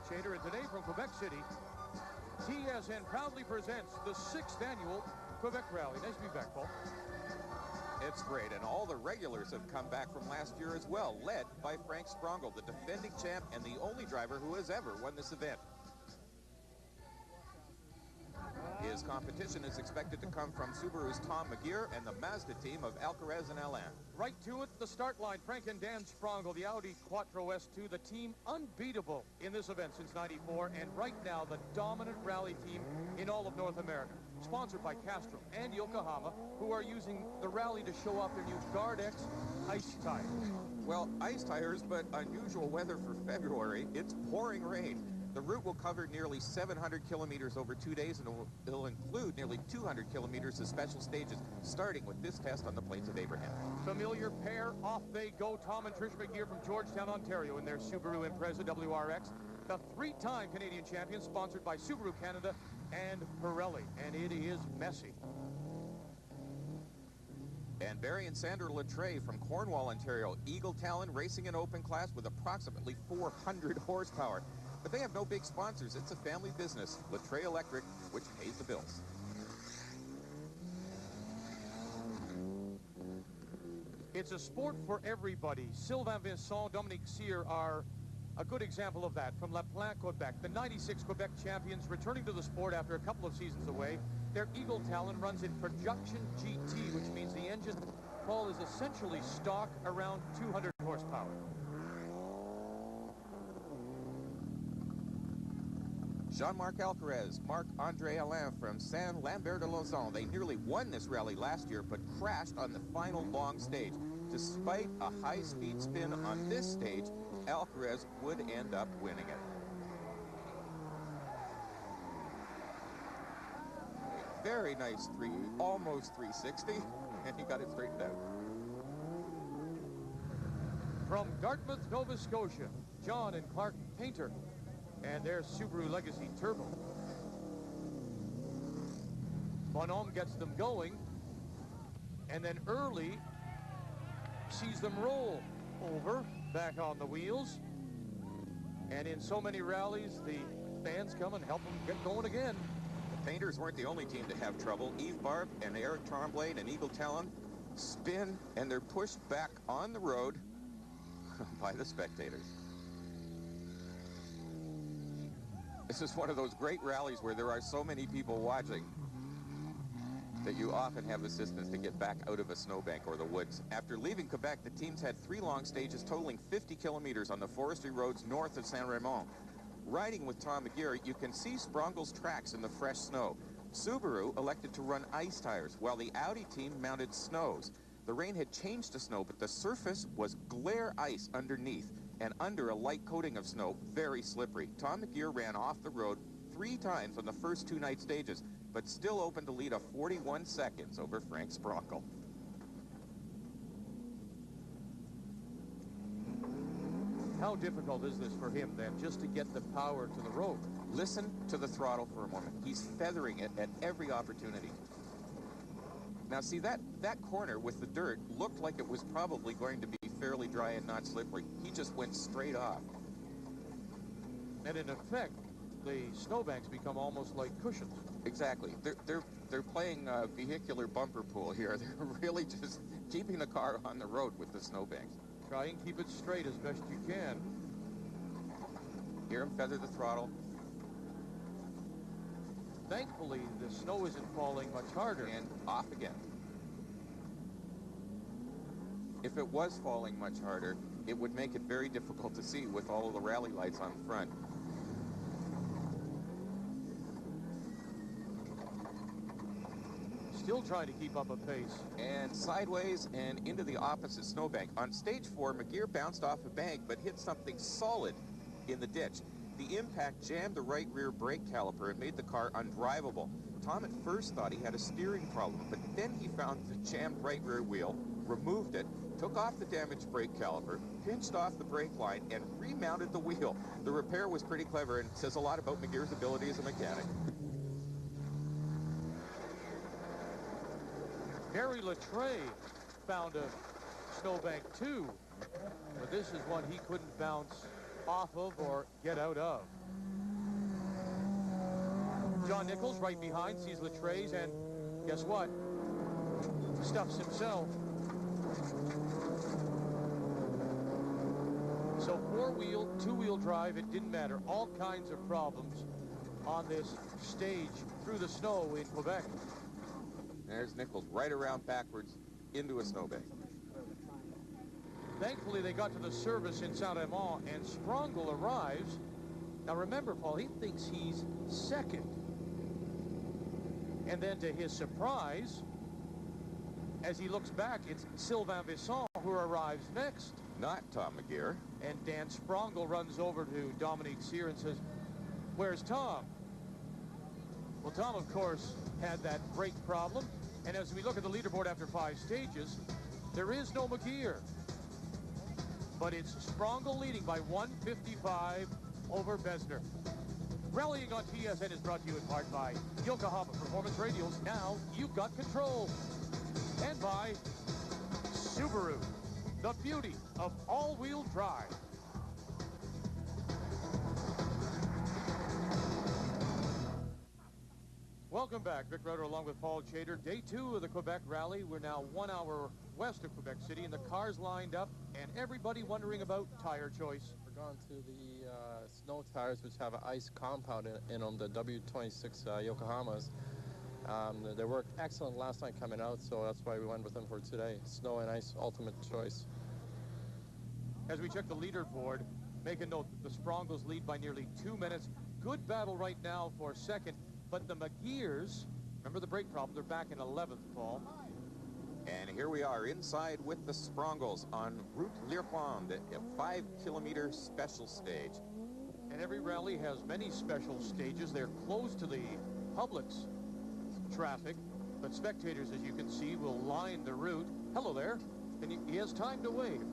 Chater, and today from Quebec City, TSN proudly presents the 6th annual Quebec Rally. Nice to be back, Paul. It's great, and all the regulars have come back from last year as well, led by Frank Sprongel, the defending champ and the only driver who has ever won this event. His competition is expected to come from Subaru's Tom McGeer and the Mazda team of Alcaraz and Alain. Right to it, the start line. Frank and Dan Sprongel, the Audi Quattro S2, the team unbeatable in this event since '94, and right now the dominant rally team in all of North America. Sponsored by Castrol and Yokohama, who are using the rally to show off their new Guard X ice tires. Well, ice tires, but unusual weather for February. It's pouring rain. The route will cover nearly 700 kilometers over 2 days, and it'll include nearly 200 kilometers of special stages, starting with this test on the Plains of Abraham. Familiar pair, off they go. Tom and Trish McGeer from Georgetown, Ontario, in their Subaru Impreza WRX. The 3-time Canadian champion, sponsored by Subaru Canada and Pirelli, and it is messy. And Barry and Sandra Latreille from Cornwall, Ontario, Eagle Talon racing an open class with approximately 400 horsepower. But they have no big sponsors. It's a family business, Latreille Electric, which pays the bills. It's a sport for everybody. Sylvain Vincent, Dominique Cyr are a good example of that from La Plaine, Quebec. The '96 Quebec champions returning to the sport after a couple of seasons away. Their Eagle Talon runs in production GT, which means the engine, Paul, is essentially stock around 200 horsepower. Jean-Marc Alcaraz, Marc-André Alain from Saint-Lambert-de-Lauzon. They nearly won this rally last year, but crashed on the final long stage. Despite a high-speed spin on this stage, Alcaraz would end up winning it. Very nice almost 360, and he got it straightened out. From Dartmouth, Nova Scotia, John and Clark Painter and their Subaru Legacy Turbo. Bonhomme gets them going, and then early sees them roll over, back on the wheels. And in so many rallies, the fans come and help them get going again. The Painters weren't the only team to have trouble. Yves Barbe and Eric Tremblay and Eagle Talon spin, and they're pushed back on the road by the spectators. This is one of those great rallies where there are so many people watching that you often have assistance to get back out of a snowbank or the woods. After leaving Quebec, the teams had 3 long stages totaling 50 kilometers on the forestry roads north of Saint-Raymond. Riding with Tom McGeer, you can see Sprongel's tracks in the fresh snow. Subaru elected to run ice tires, while the Audi team mounted snows. The rain had changed to snow, but the surface was glare ice underneath, and under a light coating of snow, very slippery. Tom McGeer ran off the road 3 times on the first 2 night stages, but still opened to lead of 41 seconds over Frank Sprongel. How difficult is this for him, then, just to get the power to the road? Listen to the throttle for a moment. He's feathering it at every opportunity. Now, see, that corner with the dirt looked like it was probably going to be fairly dry and not slippery. He just went straight off. And in effect, the snowbanks become almost like cushions. Exactly. They're playing vehicular bumper pool here. They're really just keeping the car on the road with the snowbanks. Try and keep it straight as best you can. Hear him feather the throttle. Thankfully, the snow isn't falling much harder. And off again. If it was falling much harder, it would make it very difficult to see with all of the rally lights on front. Still trying to keep up a pace. And sideways and into the opposite snowbank. On stage 4, McGeer bounced off a bank but hit something solid in the ditch. The impact jammed the right rear brake caliper and made the car undrivable. Tom at first thought he had a steering problem, but then he found the jammed right rear wheel, removed it, took off the damaged brake caliper, pinched off the brake line, and remounted the wheel. The repair was pretty clever and says a lot about McGeer's ability as a mechanic. Barry Latreille found a snowbank too, but this is one he couldn't bounce off of or get out of. John Nichols right behind, sees Latrays, and guess what? Stuffs himself. So four-wheel, two-wheel drive, it didn't matter. All kinds of problems on this stage through the snow in Quebec. There's Nichols right around backwards into a snowbank. Thankfully, they got to the service in Saint-Raymond, and Sprongel arrives. Now, remember, Paul, he thinks he's second. And then, to his surprise, as he looks back, it's Sylvain Visson who arrives next. Not Tom McGear. And Dan Sprongel runs over to Dominique Cyr and says, "Where's Tom?" Well, Tom, of course, had that brake problem. And as we look at the leaderboard after 5 stages, there is no McGear. But it's Sprongel leading by 155 over Besner. Rallying on TSN is brought to you in part by Yokohama Performance Radials. Now you've got control. And by Subaru, the beauty of all-wheel drive. Welcome back. Rick Rutter along with Paul Chater. Day 2 of the Quebec Rally. We're now 1 hour west of Quebec City, and the cars lined up, and everybody wondering about tire choice. We're going to the snow tires, which have an ice compound in them, the W26 Yokohamas. They worked excellent last night coming out, so that's why we went with them for today. Snow and ice, ultimate choice. As we check the leaderboard, make a note that the Sprongels lead by nearly 2 minutes. Good battle right now for second, but the McGears, remember the brake problem, they're back in 11th, Paul. And here we are inside with the Sprongels on Route Lirpond, a 5-kilometer special stage. And every rally has many special stages. They're closed to the public's traffic, but spectators, as you can see, will line the route. Hello there. And he has time to wave.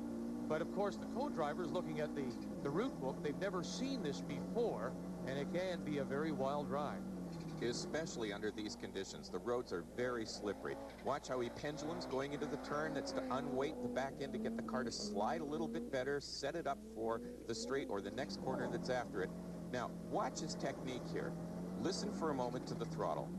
But of course, the co-driver is looking at the route book. They've never seen this before, and it can be a very wild ride. Especially under these conditions. The roads are very slippery. Watch how he pendulums going into the turn. That's to unweight the back end to get the car to slide a little bit better, set it up for the straight or the next corner that's after it. Now, watch his technique here. Listen for a moment to the throttle.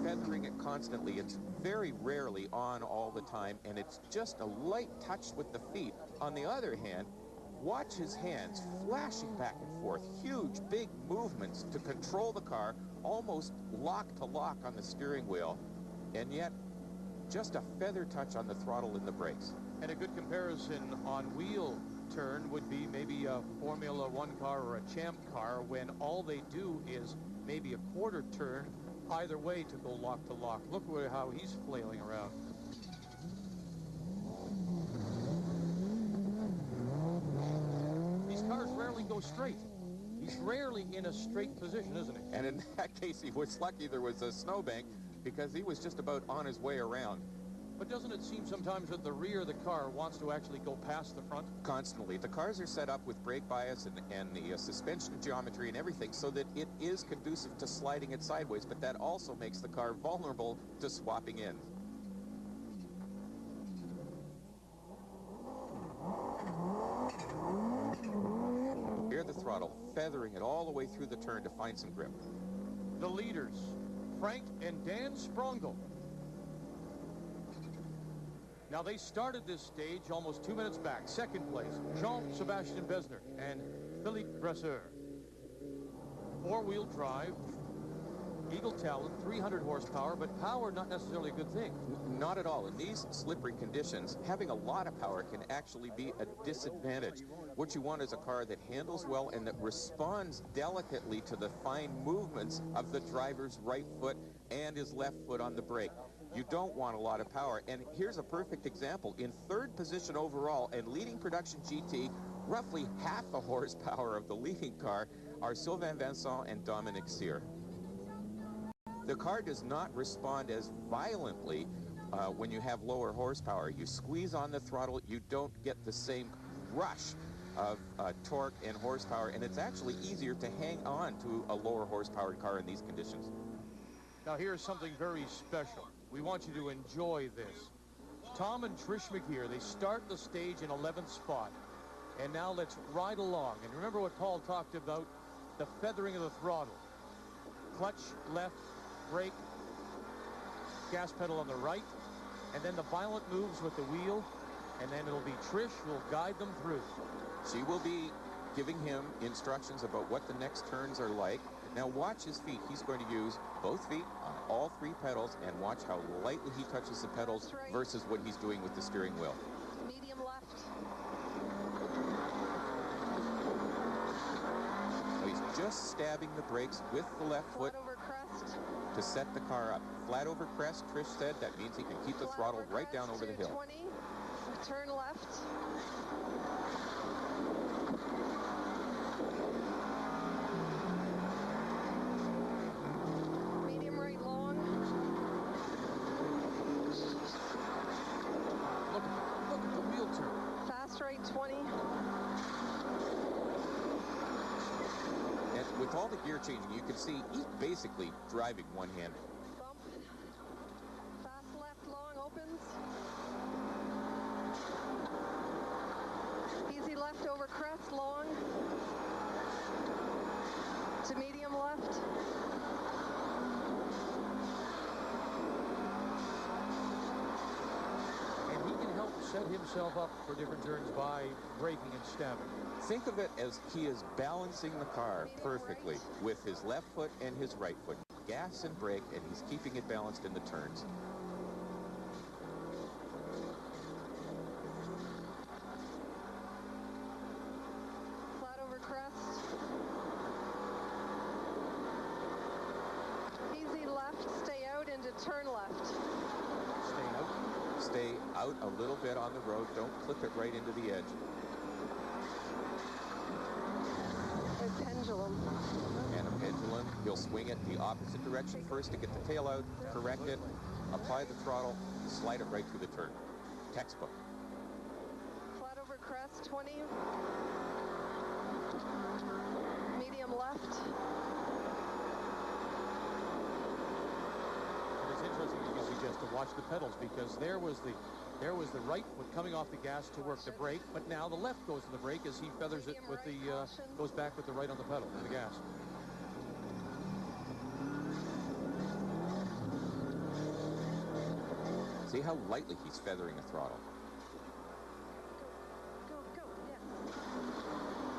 Feathering it constantly. It's very rarely on all the time, and it's just a light touch with the feet. On the other hand, watch his hands flashing back and forth. Huge, big movements to control the car, almost lock to lock on the steering wheel, and yet just a feather touch on the throttle and the brakes. And a good comparison on wheel turn would be maybe a Formula One car or a Champ car, when all they do is maybe a quarter turn either way to go lock to lock. Look how he's flailing around. These cars rarely go straight. He's rarely in a straight position, isn't he? And in that case, he was lucky there was a snowbank, because he was just about on his way around. But doesn't it seem sometimes that the rear of the car wants to actually go past the front? Constantly. The cars are set up with brake bias and the suspension geometry and everything so that it is conducive to sliding it sideways, but that also makes the car vulnerable to swapping ends. Hear the throttle, feathering it all the way through the turn to find some grip. The leaders, Frank and Dan Sprongel. Now, they started this stage almost 2 minutes back. Second place, Jean-Sébastien Besner and Philippe Brasseur. Four-wheel drive, Eagle Talon, 300 horsepower, but power not necessarily a good thing. Not at all. In these slippery conditions, having a lot of power can actually be a disadvantage. What you want is a car that handles well and that responds delicately to the fine movements of the driver's right foot and his left foot on the brake. You don't want a lot of power. And here's a perfect example. In third position overall and leading production GT, roughly half the horsepower of the leading car are Sylvain Vincent and Dominique Cyr. The car does not respond as violently when you have lower horsepower. You squeeze on the throttle, you don't get the same rush of torque and horsepower, and it's actually easier to hang on to a lower horsepower car in these conditions. Now, here's something very special. We want you to enjoy this. Tom and Trish McGear, they start the stage in 11th spot. And now let's ride along. And remember what Paul talked about the feathering of the throttle. Clutch left, brake, gas pedal on the right, and then the violent moves with the wheel, and then it'll be Trish who will guide them through. She will be giving him instructions about what the next turns are like. Now watch his feet. He's going to use both feet on all 3 pedals, and watch how lightly he touches the pedals versus what he's doing with the steering wheel. Medium left. So he's just stabbing the brakes with the left foot Flat over crest. to set the car up. Flat over crest, Trish said, that means he can keep the Flat throttle over right down crest, over the hill. 220. Turn left. Medium right long. Look at the wheel turn. Fast right 20. And with all the gear changing, you can see he's basically driving one-handed. Bump. Fast left long opens. Easy left over crest long. To medium left. And he can help set himself up for different turns by braking and stabbing. Think of it as he is balancing the car perfectly with his left foot and his right foot. Gas and brake, and he's keeping it balanced in the turns. Flat over crest. Easy left, stay out into turn left. Stay out. Stay out a little bit on the road. Don't clip it right into the edge. A pendulum. And a pendulum, he'll swing it the opposite direction first to get the tail out, correct it, apply the throttle, slide it right through the turn. Textbook. Flat over crest, 20. Medium left. And it's interesting, you suggest, to watch the pedals, because there was the right foot coming off the gas to work the brake, but now the left goes to the brake as he feathers it with the goes back with the right on the pedal, the gas. See how lightly he's feathering the throttle. Go, yes.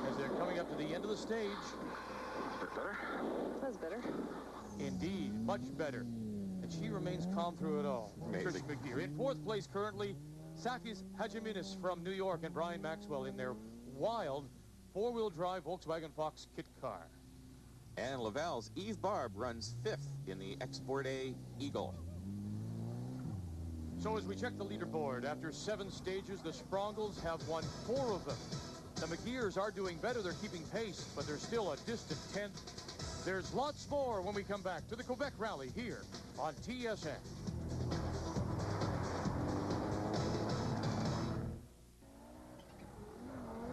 As they're coming up to the end of the stage. Better? That's better. Indeed, much better. And she remains calm through it all. Amazing. Trish McGeer. In 4th place currently, Sakis Hajiminis from New York and Brian Maxwell in their wild 4-wheel drive Volkswagen Fox kit car. And Laval's Eve Barb runs 5th in the Export A Eagle. So as we check the leaderboard, after 7 stages, the Sprongles have won 4 of them. The McGeers are doing better. They're keeping pace, but they're still a distant 10th. There's lots more when we come back to the Quebec Rally here on TSN.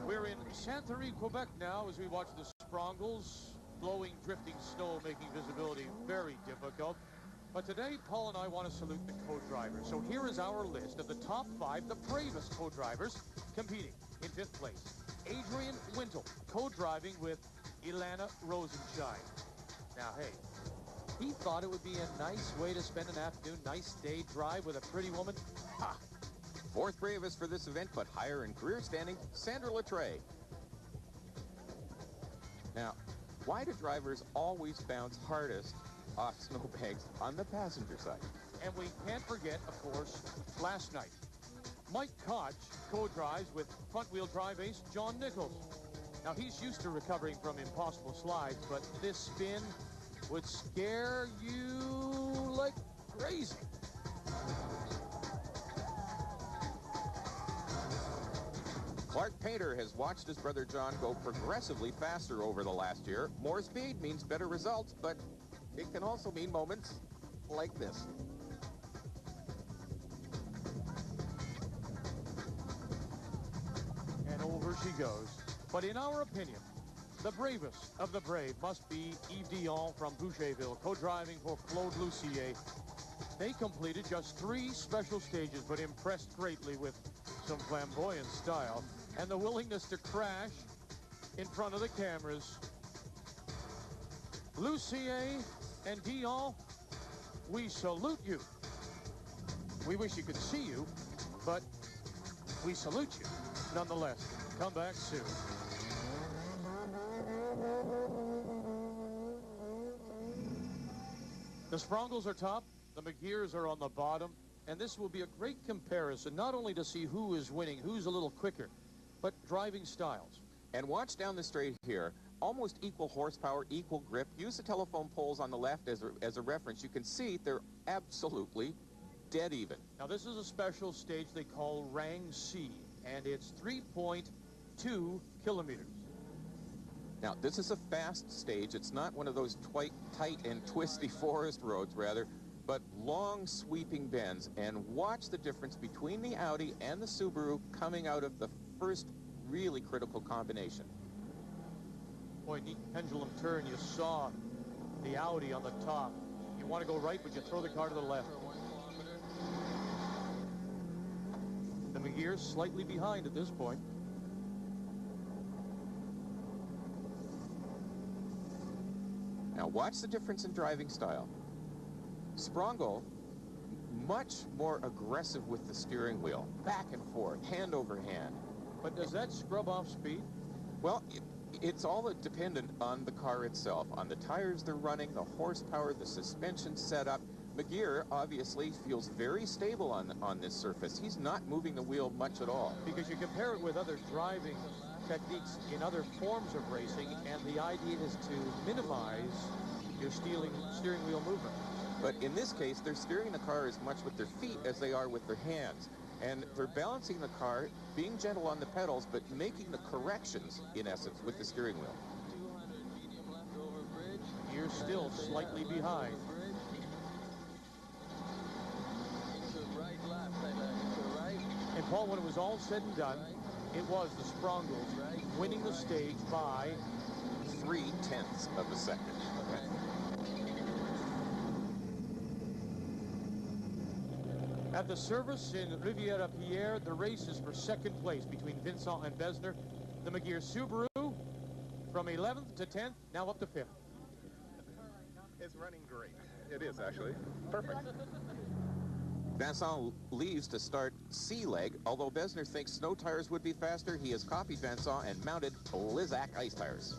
We're in Santerre, Quebec now as we watch the Sprongles. Blowing, drifting snow making visibility very difficult. But today, Paul and I want to salute the co-drivers. So here is our list of the top 5, the bravest co-drivers competing. In 5th place, Adrian Wintle, co-driving with Ilana Rosenschein. Now, hey, he thought it would be a nice way to spend an afternoon, nice day drive with a pretty woman. Ha! 4th bravest for this event, but higher in career standing, Sandra Latreille. Now, why do drivers always bounce hardest off snowbanks on the passenger side? And we can't forget, of course, last night. Mike Koch co-drives with front-wheel drive ace John Nichols. Now, he's used to recovering from impossible slides, but this spin would scare you like crazy. Clark Painter has watched his brother John go progressively faster over the last year. More speed means better results, but it can also mean moments like this. And over she goes. But in our opinion, the bravest of the brave must be Yves Dion from Boucherville, co-driving for Claude Lucier. They completed just 3 special stages, but impressed greatly with some flamboyant style and the willingness to crash in front of the cameras. Lucier and Dion, we salute you. We wish you could see you, but we salute you nonetheless. Come back soon. The Sprongles are top, the McGears are on the bottom, and this will be a great comparison, not only to see who is winning, who's a little quicker, but driving styles. And watch down the straight here. Almost equal horsepower, equal grip. Use the telephone poles on the left as a reference. You can see they're absolutely dead even. Now, this is a special stage they call Rang C, and it's 3.2 kilometers. Now, this is a fast stage. It's not one of those tight and twisty forest roads, rather, but long sweeping bends. And watch the difference between the Audi and the Subaru coming out of the first really critical combination. Boy, neat pendulum turn. You saw the Audi on the top. You want to go right, but you throw the car to the left. The McGears slightly behind at this point. Now watch the difference in driving style. Sprongle, much more aggressive with the steering wheel. Back and forth, hand over hand. But does that scrub off speed? Well, it's all dependent on the car itself, on the tires they're running, the horsepower, the suspension setup. McGear obviously feels very stable on this surface. He's not moving the wheel much at all. Because you compare it with other driving techniques in other forms of racing, and the idea is to minimize your steering wheel movement. But in this case, they're steering the car as much with their feet as they are with their hands. And they're balancing the car, being gentle on the pedals, but making the corrections, in essence, with the steering wheel. 200 medium left over bridge. You're still slightly behind. To right, left, to right. And Paul, when it was all said and done, it was the Sprongles winning the stage by 0.3 of a second. At the service in Rivière-Pierre, the race is for second place between Vincent and Besner. The McGear Subaru from 11th to 10th, now up to 5th. It's running great. It is, actually. Perfect. Vincent leaves to start C-leg, although Besner thinks snow tires would be faster. He has copied Vincent and mounted Blizzak ice tires.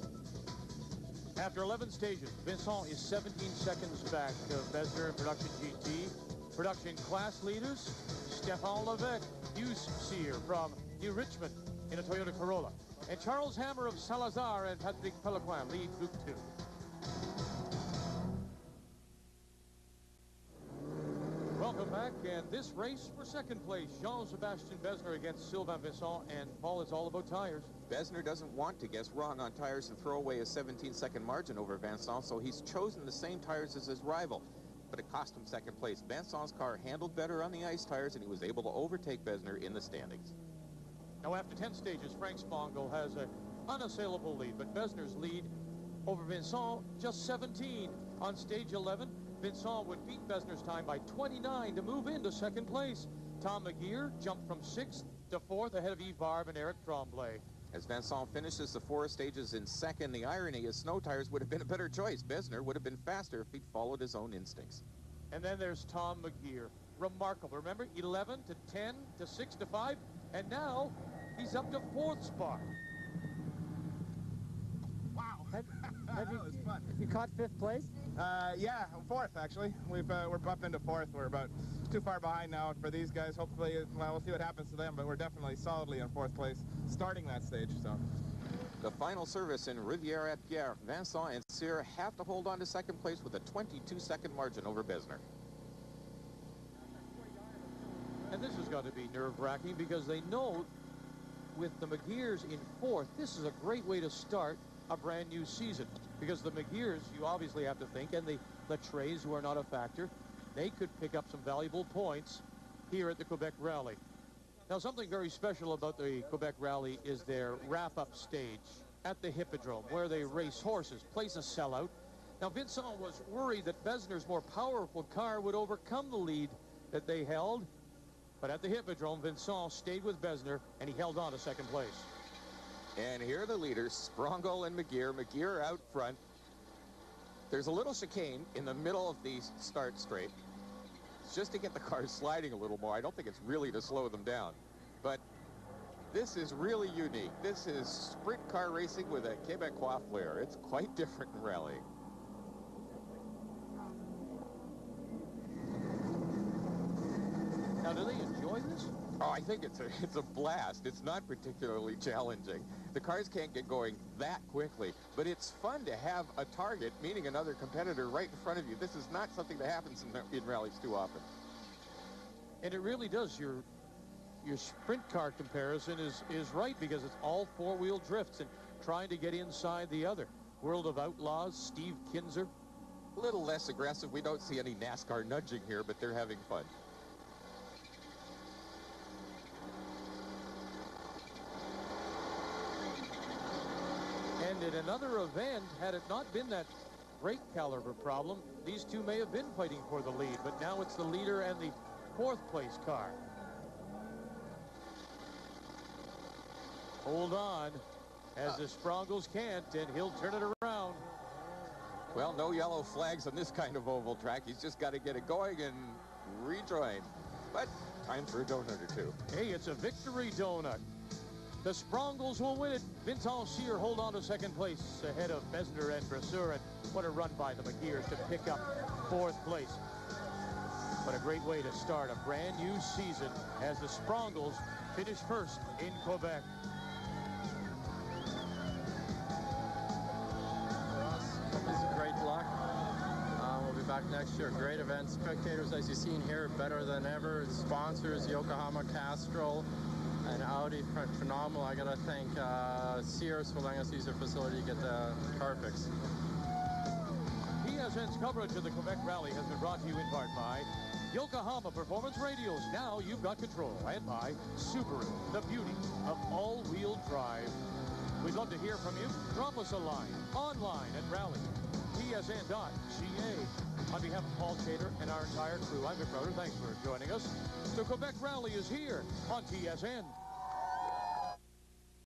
After 11 stages, Vincent is 17 seconds back of Besner in production GT. Production class leaders, Stefan Levesque, Hughes Sear from New Richmond in a Toyota Corolla. And Charles Hammer of Salazar and Patrick Peloquin lead Group 2. Welcome back, and this race for second place, Jean-Sébastien Besner against Sylvain Vincent, and Paul, it's all about tires. Besner doesn't want to guess wrong on tires and throw away a 17-second margin over Vincent, so he's chosen the same tires as his rival. But it cost him second place. Vincent's car handled better on the ice tires, and he was able to overtake Besner in the standings. Now, after 10 stages, Frank Spongel has an unassailable lead, but Besner's lead over Vincent just 17. On stage 11, Vincent would beat Besner's time by 29 to move into second place. Tom McGear jumped from 6th to 4th ahead of Yves Barbe and Eric Tremblay. As Vincent finishes the 4 stages in second, the irony is snow tires would have been a better choice. Besner would have been faster if he'd followed his own instincts. And then there's Tom McGear. Remarkable. Remember, 11 to 10 to 6 to 5, and now he's up to 4th spot. Wow. That was fun. You caught 5th place? Yeah, 4th, actually. We're up into 4th. We're about too far behind now for these guys. Hopefully, well, we'll see what happens to them, but we're definitely solidly in 4th place starting that stage. So The final service in Rivière-Pierre, Vincent and Sear have to hold on to second place with a 22-second margin over Besner. And this has got to be nerve-wracking because they know with the McGears in 4th, this is a great way to start a brand new season. Because the McGears, you obviously have to think, and the Latrays, who are not a factor, they could pick up some valuable points here at the Quebec Rally. Now, something very special about the Quebec Rally is their wrap-up stage at the Hippodrome, where they race horses, place a sellout. Now, Vincent was worried that Besner's more powerful car would overcome the lead that they held. But at the Hippodrome, Vincent stayed with Besner, and he held on to second place. And here are the leaders, Sprongel and McGear. McGear out front. There's a little chicane in the middle of the start straight. It's just to get the cars sliding a little more. I don't think it's really to slow them down. But this is really unique. This is sprint car racing with a Quebecois flair. It's quite different in rallying. Now, do they enjoy this? Oh, I think it's a blast. It's not particularly challenging. The cars can't get going that quickly, but it's fun to have a target, meaning another competitor, right in front of you. This is not something that happens in rallies too often. And it really does. Your sprint car comparison is right, because it's all four-wheel drifts and trying to get inside the other. World of Outlaws, Steve Kinzer. A little less aggressive. We don't see any NASCAR nudging here, but they're having fun. And in another event, had it not been that brake caliber problem, these two may have been fighting for the lead, but now it's the leader and the fourth place car. Hold on, as the Sprongles can't, and he'll turn it around. Well, no yellow flags on this kind of oval track. He's just got to get it going and rejoin. But time for a donut or two. Hey, it's a victory donut. The Sprongles will win it. Vincent Scheer hold on to second place ahead of Besner and Brasseur, and what a run by the McGears to pick up fourth place. What a great way to start a brand new season as the Sprongles finish first in Quebec. Great luck. We'll be back next year. Great event. Spectators, as you've seen here, better than ever. Sponsors, Yokohama, Castrol, and Audi, phenomenal. I gotta thank Sears for letting us use their facility to get the car fixed. TSN's coverage of the Quebec Rally has been brought to you in part by Yokohama Performance Radios. Now you've got control. And by Subaru, the beauty of all-wheel drive. We'd love to hear from you. Drop us a line online at Rallye, tsn.ca. On behalf of Paul Chater and our entire crew, I'm Vic Broder. Thanks for joining us. The Quebec Rally is here on TSN.